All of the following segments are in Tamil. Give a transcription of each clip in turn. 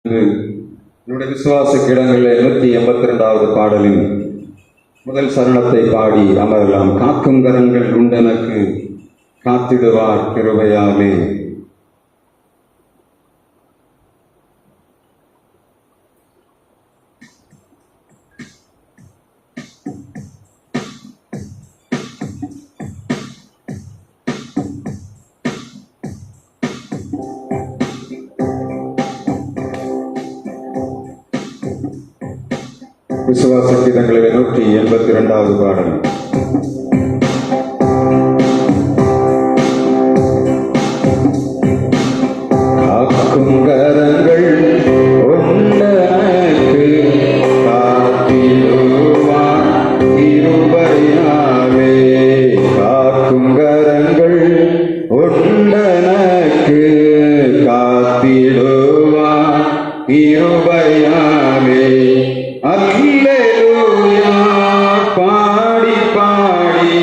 நம்முடைய விசுவாச கிடங்களில் 182வது பாடலின் முதல் சரணத்தை பாடி அமரலாம். காக்கும் கரங்கள் உண்டெனக்கு காத்திடுவார் கிருபையாலே. விசுவாச கீதங்களில் 182வது பாடல். காக்கும் கரங்கள் உண்டெனக்கு காத்திடுவார் கிருபையாலே. காக்கும் கரங்கள் உண்டெனக்கு காத்திடுவார் கிருபையாலே. அல்லேலூயா பாடி பாடி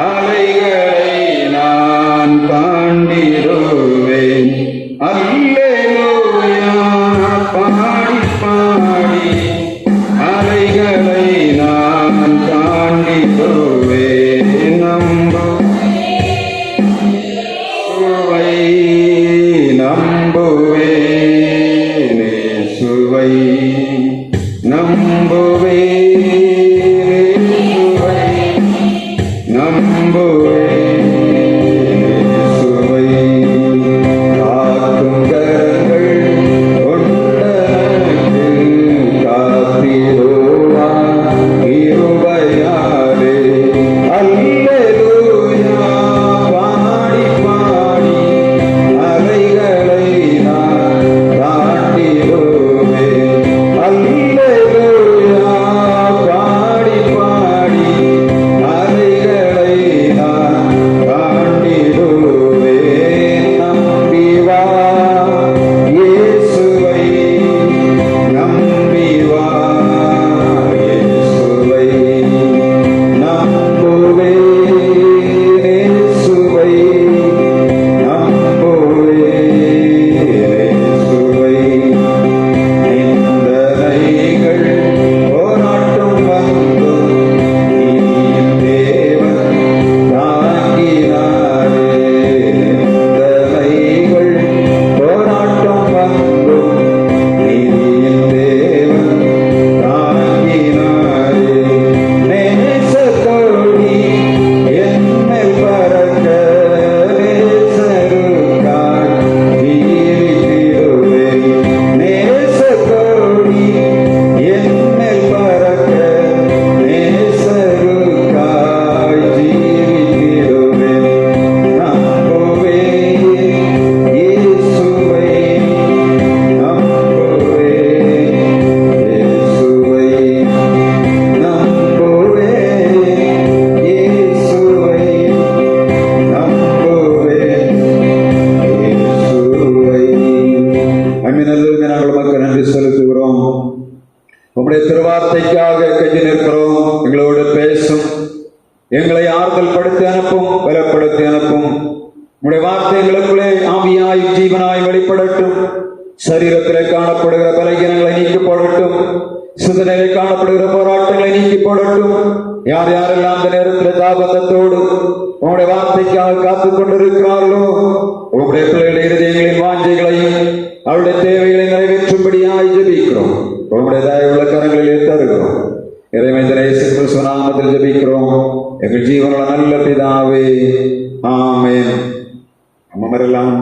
அலைகளை நான் தாண்டிடுவேன். அல்லேலூயா பாடி பாடி அலைகளை நான் தாண்டிடுவேன். நம்புவேன் இயேசுவை நம்புவேன் நம்புவேன் இயேசுவை. காக்கும் கரங்கள் உண்டெனக்கு காத்திடுவார் கிருபையாலே. அல்லேலூயா பாடி பாடி அலைகளை நான் தாண்டிடுவேன். அல்லேலூயா பாடி பாடி அலைகளை நான் தாண்டிடுவேன். நம்பி வா இயேசுவை நம்பி வா இயேசுவை நம்புவேன் இயேசுவை நம்புவேன் இயேசுவை. நிந்தனைகள் போராட்டம் வந்தும் நீதியின் தேவன் தாங்கினாரே. நிந்தனைகள் போராட்டம் வந்தும் நீதியின் தேவன் தாங்கினாரே. நேசத்தோடி என்னை பறக்க நேசருக்காய் ஜீவித்திடுவேன். நேசத்தோடி என்னை பறக்க நேசருக்காய் ஜீவித்திடுவேன். நம்புவேன் இயேசுவை நம்புவேன் இயேசுவை நம்புவேன் இயேசுவை நம்புவேன் இயேசுவை. அம்மினல்லுமே நாங்கள் உமக்கு நன்றி செலுத்துகிறோம். உம்முடைய திருவார்த்தைக்காக கெஞ்சி நிற்கிறோம். எங்களோடு பேசும், எங்களை ஆறுதல் படுத்தி அனுப்பும், பலப்படுத்தி அனுப்பும். உம்முடைய வார்த்தை எங்களுக்குள்ளே ஆவியாய் ஜீவனாய் வெளிப்படட்டும். சரீரத்திலே காணப்படுகிற பலகீனங்களை நீக்கி போடட்டும். சிந்தனையிலே காணப்படுகிற போராட்டங்களை நீக்கி போடட்டும். யார் யாரெல்லாம் அந்த நேரத்தில் தாபத்தோடு உம்முடைய வார்த்தைக்காக காத்துக் கொண்டிருக்கிறார்களோ உம்முடைய பிள்ளைகள் இருதயங்களின் வாஞ்சைகளையும் அவருடைய தேவைகளை நிறைவேற்றும்படியாய் ஜெபிக்கிறோம். உம்முடைய தயவுள்ள கரங்களிலே தருகிறோம். இறைமைந்தனை இயேசு கிறிஸ்து நாமத்தில் ஜெபிக்கிறோம் எங்கள் ஜீவனுள்ள நல்ல பிதாவே, ஆமென். அமரலாம்.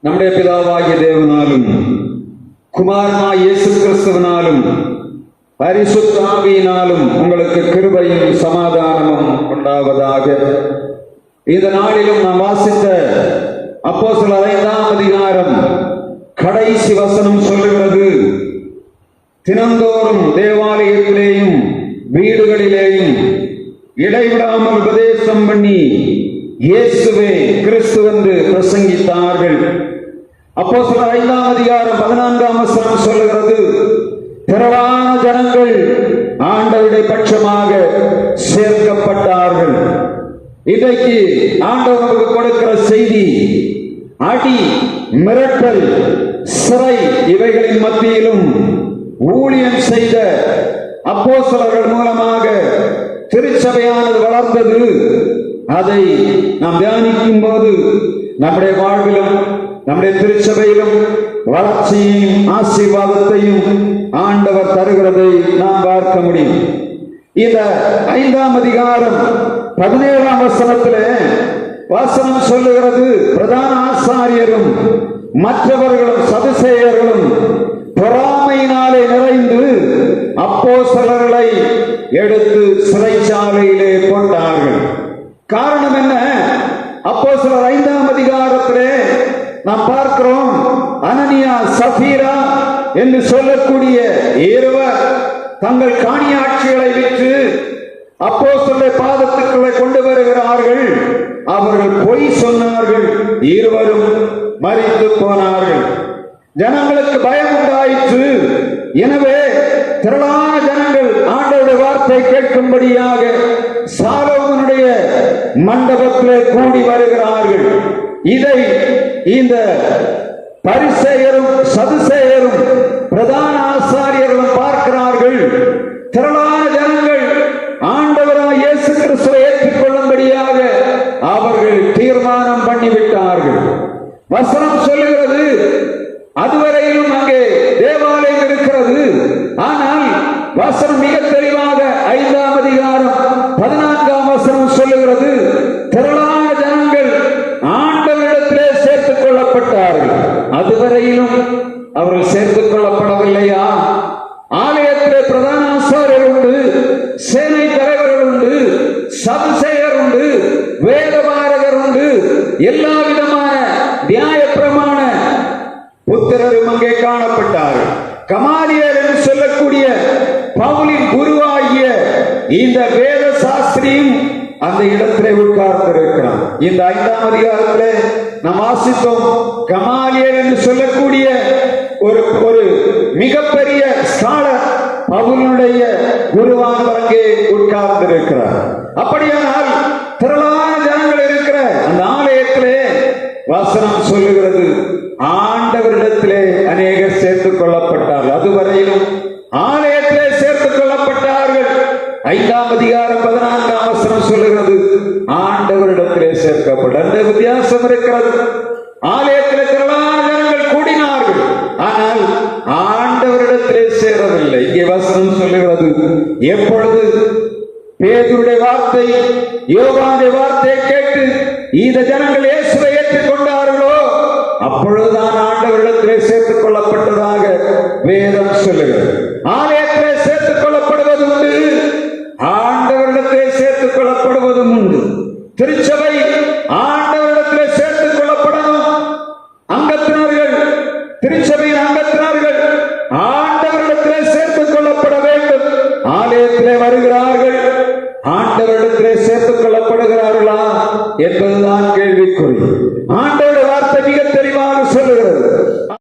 நம்முடைய பிதாவாகிய தேவனாலும் குமாரனாய் இயேசு கிறிஸ்துவினாலும் பரிசுத்த ஆவியினாலும் உங்களுக்கு கிருபையும் சமாதானமும் உண்டாவதாக. இந்த நாளிலும் நாம் வாசித்த அப்போஸ்தலர் 5ஆம் அதிகாரம் கடைசி வசனம் சொல்லுகிறது, தினந்தோறும் தேவாலயத்திலேயும் வீடுகளிலேயும் இடைவிடாமல் உபதேசம் பண்ணி இயேசுவே கிறிஸ்து என்று பிரசங்கித்தார்கள். அப்போஸ்தலர் 5ஆம் அதிகாரம் 14ஆம் வசனம் சொல்லுகிறது, திருச்சபை பட்சமாக சேர்க்கப்பட்டார்கள். இன்றைக்கு ஆண்டவர் நமக்கு கொடுக்கிற செய்தி, அடி, மிரட்டல், சிறை இவைகளின் மத்தியிலும் ஊழியம் செய்த அப்போஸ்தலர்கள் மூலமாக திருச்சபையானது வளர்ந்தது. அதை நாம் தியானிக்கும் போது நம்முடைய வாழ்விலும் நம்முடைய திருச்சபையிலும் வளர்ச்சியையும் ஆசீர்வாதத்தையும் ஆண்டவர் தருகிறதை நாம் பார்க்க முடியும். இந்த 5ஆம் அதிகாரம் 17ஆம் வசனத்திலே வசனம் சொல்லுகிறது, பிரதான ஆசாரியரும் மற்றவர்களும் சதுசேயர்களும் பொறாமையினாலே நிறைந்து அப்போஸ்தலர்களை எடுத்து சிறைச்சாலையிலே போட்டார்கள். காரணம் என்ன? அப்போஸ்தலர் 5ஆம் அதிகாரத்திலே நாம் பார்க்கிறோம், அனனியா, சபீரா என்று சொல்லக்கூடிய இருவர் தங்கள் காணியாட்சிகளை விற்று அப்போஸ்தலர் பாதத்துக்குள்ளே கொண்டு வருகிறார்கள். அவர்கள் பொய் சொன்னார்கள். இருவரும் மரித்து போனார்கள். ஜனங்களுக்கு பயம் உண்டாயிற்று. எனவே திரளான ஜனங்கள் ஆண்டவருடைய வார்த்தை கேட்கும்படியாக சாலோமோனுடைய மண்டபத்திலே கூடி வருகிறார்கள். இதை இந்த பரிசேயரும் சதுசேயரும் பிரதான ஆசாரியர்களும் பார்க்கிறார்கள். திரளான ஜனங்கள் ஆண்டவராய் இயேசு கிறிஸ்துவை ஏற்றுக்கொள்ளும்படியாக அவர்கள் தீர்மானம் பண்ணிவிட்டார்கள். வசனம் சொல்லுகிறது, அதுவரையிலும் அங்கே தேவாலயம் இருக்கிறது. ஆனால் வசனம் மிக தெளிவாக 5ஆம் அதிகாரம் 14ஆம் வசனம் சொல்லுகிறது, திரளான ஜனங்கள் ஆண்டவரிடத்திலே சேர்த்துக் கொள்ளப்பட்டார்கள். அதுவரையிலும் அவர்கள் சேர்த்துக் கொள்ளப்படவில்லையா? ஆலயத்திலே பிரதான ஆசாரியர் உண்டு, சேனை தலைவர்கள் உண்டு, சதுசேயர் உண்டு, வேதபாரகர் உண்டு, எல்லா விதமான நியாய பிரமாண புத்திரரும் அங்கே காணப்பட்டார்கள். கமாலியேல் என்று சொல்லக்கூடிய பவுலின் குருவாகிய இந்த வேத சாஸ்திரியும் அந்த இடத்திலே உட்கார்ந்திருக்கிறார். இந்த 5ஆம் அதிகாரத்திலே நாம் வாசித்தோம், கமாலியேல் என்று சொல்லக்கூடிய ஒரு மிகப்பெரிய ஸ்காலர் பவுலுடைய குருவானவர் அங்கே உட்கார்ந்திருக்கிறார். அப்படியானால் திரளான ஜனங்கள் இருக்கிற அந்த ஆலயத்திலே வசனம் சொல்லுகிறது, ஆண்டவரிடத்திலே அநேகர் சேர்த்துக் கொள்ளப்பட்டார்கள். அதுவரையிலும் ஆலயத்திலே சேர்த்துக் கொள்ளப்பட்டார்கள். 5ஆம் அதிகாரம் 14ஆம் வசனம் சொல்லுகிறது, ஆண்டவரிடத்திலே சேர்க்கப்பட்ட. அந்த வித்தியாசம் இருக்கிறது. ஆலயத்திலே திரளான ஜனங்கள் கூடினார்கள், ஆனால் ஆண்டவரிடத்திலே சேரவில்லை. இங்கே வசனம் சொல்லுகிறது, எப்பொழுது பேதுருடைய வார்த்தை, யோவானுடைய வார்த்தையை கேட்டு இந்த ஜனங்கள் இயேசுவை ஏற்றுக்கொண்டார்களோ, அப்பொழுதுதான் ஆண்டவரிடத்திலே சேர்த்துக் கொள்ளப்பட்டதாக வேதம் சொல்லுகிறது. ஆலயத்திலே சேர்த்துக் கொள்ளப்படுவதும் உண்டு, ஆண்டவரிடத்திலே சேர்த்துக் கொள்ளப்படுவதும் உண்டு. திருச்ச